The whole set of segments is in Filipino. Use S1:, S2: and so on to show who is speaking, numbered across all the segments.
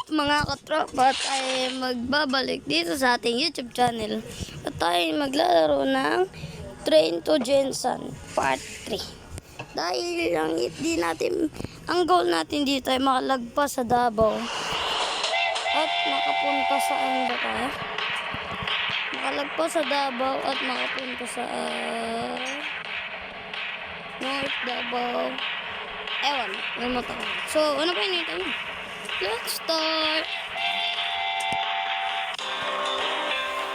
S1: Mga katropa, tayo magbabalik dito sa ating YouTube channel at tayo maglalaro ng Train to Gensan Part 3. Dahil ang goal natin dito ay makalagpas sa Davao at makapunta sa ba tayo? Makalagpas sa Davao at makapunta sa North Davao. Ewan, remote ako. So, ano pa yun ito? Let's start!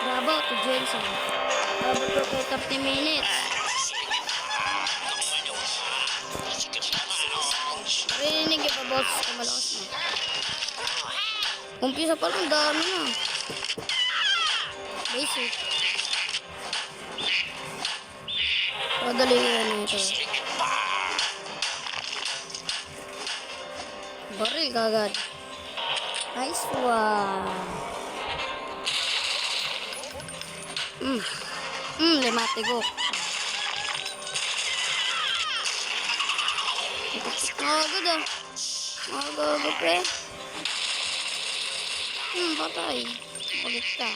S1: Davao to Gensan. Davao to 30 minutes. Rinig yung pa-boss ko malakas na. Umpisa pa lang, dami na. Basic. Padali na ito. Baril kagad. Nice one. Lematigo. Agad ah. Agad pre. Patay. Palit ka.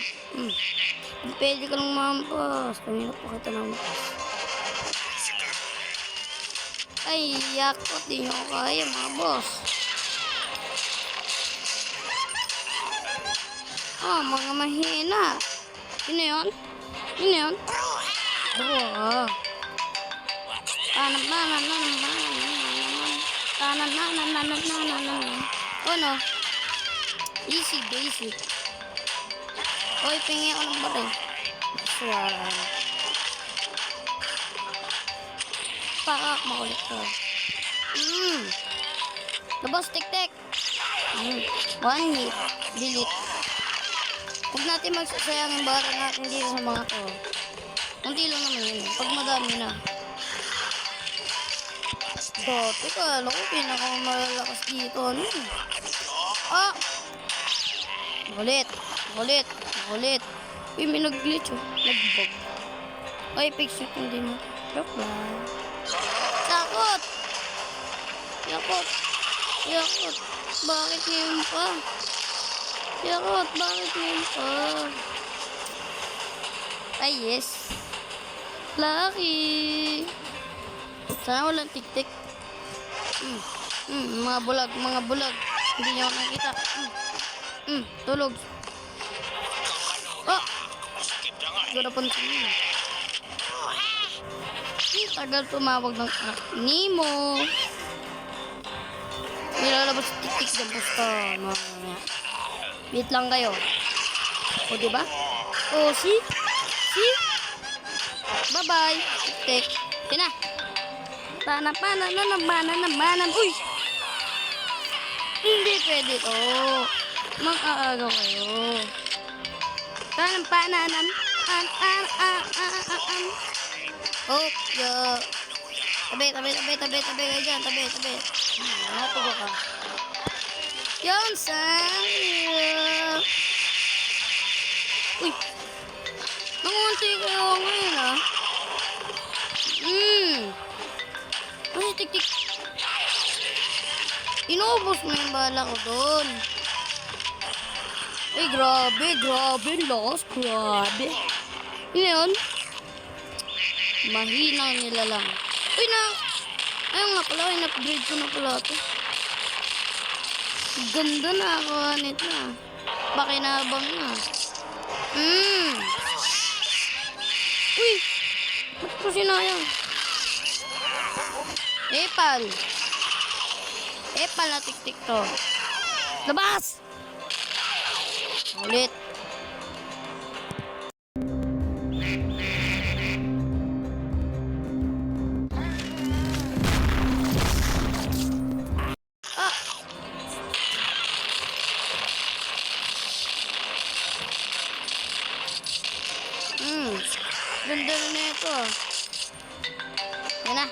S1: Pwede ka lang mampas. Kanina pa kita nampas. Ay, yakot. Di nyo kaya mga boss. Mga mahina. Yun na yun? Yun na yun? Buwa. Oh no. Easy basic. Oy, pingi ako ng baril. Swag. Pakak, makulit ko. Labas, tik-tik. One hit. Delete. Huwag natin magsasayang ang bara natin dito sa mga to. Kunti lang naman yun. Pag madami na. Dati ka, alam ko pinakamalakas dito. Ano yun? Ulit. Uy, may nag-glitch oh. Nag-bug. Ay, fix it hindi mo. Joke lang. Yakot! Bakit ngayon pa? Yakot, bakit ngayon pa? Ay, yes. Lucky. Sana walang tik-tik. Mga bulag. Hindi niyo ako nakita. Tulog. Gura pansin niyo. Tagal tumawag ng Nemo. Nilalabas tik-tik sa basta. Wait lang kayo. O, diba? O, see? Bye-bye. Tik-tik. Tina. Tanapanan. Uy! Hindi pwede to. Mag-aagaw kayo. Tanapanan. Oh, yo. Tabi kayo dyan. Tabi. Natugo ka. Yun, sang. Uy. Nangunti kayo ngayon, ah. Kasi tik-tik. Inubos mo yung bala ko doon. Uy, grabe. Lost. Grabe. Yun. Mahinang nila lang. Uy, ayun nga pala. In-upgrade ko na pala ito. Ganda na ako. Anit na. Pakinabang na. Uy. Ba't ko sinayang? Epal na tik-tik to. Labas! Ulit. Ganda na ito. Yan na.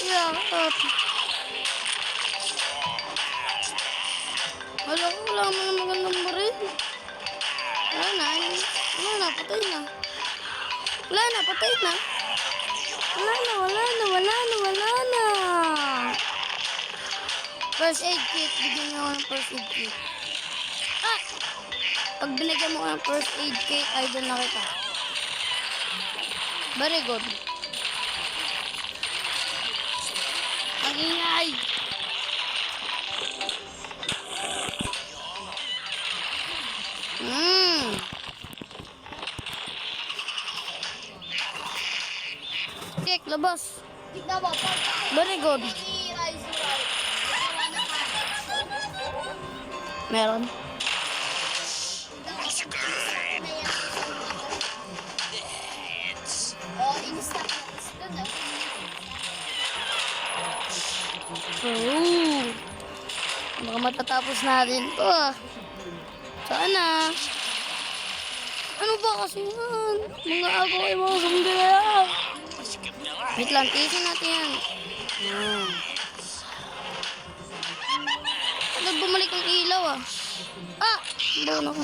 S1: Yakot. Wala mo na magandang baril. Wala na, patay na. Wala na. First aid kit. Bigyan niyo ako ng first aid kit. Ah! Pag binigyan mo ko ng first aid kit, idol na kita. Very good. Ang ingay. Check, labas.
S2: Tignan mo, pag
S1: Very good.
S2: i-rise mo right, gawa ng package.
S1: Meron.
S2: Oh, in-stock na. Doon na.
S1: Oh. Baka matatapos natin to ah. Sana. Ano ba kasi yan? Mga ako ay mga sundaya. Wait lang, tiisin natin yan. Yan. Agad bumalik ang ilaw ah. Ah! Doon ako.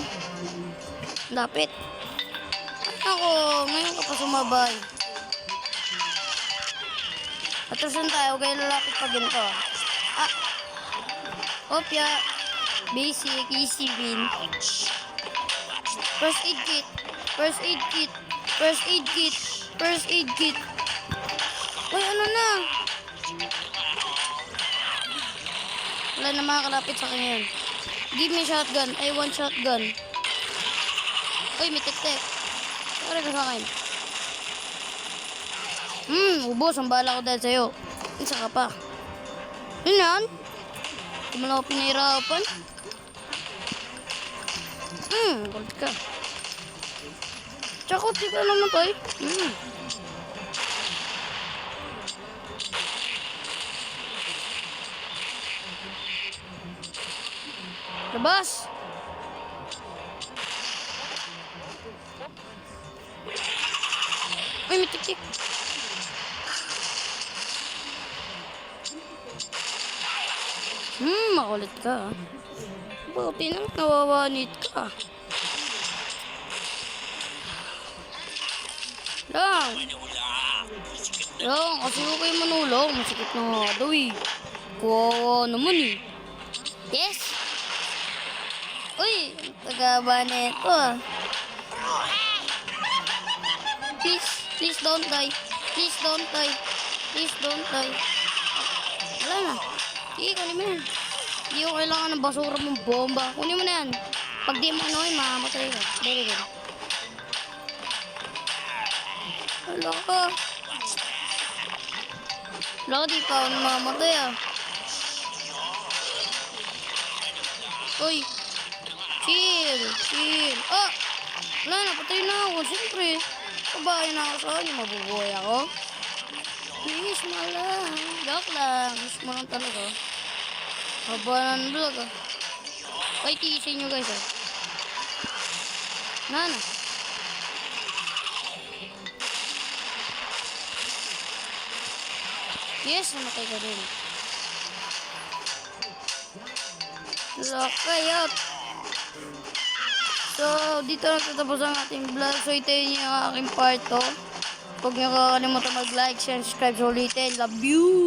S1: Lapit. Ako, ngayon ka pa sumabay. Atrasan tayo, kaya lalapit pa ganito ah. Ah! Opya. Basic, easy win. First aid kit. First aid kit. First aid kit. First aid kit. Uy, ano na? Wala na makakalapit sa kanya yun. Give me shotgun. I want shotgun. Uy, may tek-tek. Pare ka sa akin. Ubos. Ang bala ko dahil sa'yo. Isa ka pa. Yun yan. Hindi mo lang ako pinahirapan. Gold ka. Tsaka, di ka naman tayo. Labas! Ay, may tik-tik. Makulit ka. Buti nang nawawanit ka. Lang. Lang, kasi ko kayo manulong. Masikip na nga daw eh. Kawawa naman eh. Yes! Uy, tagaba na ito ah. Please don't die. Please don't die. Please don't die. Wala na. Sige, kunin mo yan. Hindi ko kailangan ng basura mong bomba. Kunin mo na yan. Pag di mo ano, mamamatay ka. Very good. Wala ka. Wala ka, di pa ako mamamatay ah. Uy. Chill. Chill. Ah! Wala na, patay na ako. Siyempre. Kabahay na ako sa kanya. Mabubuhay ako. Please, malang. Joke lang. Gusto mo lang talaga. Haba ng vlog ah. Ay, tiisin nyo guys ah. Nana. Yes, namatay ka din. Lakay up. So, dito nagtatapos ang ating vlog. So, ito yun yung aking part to. Huwag nyo kakalimutan mag-like, share, subscribe sa ulitin. Love you!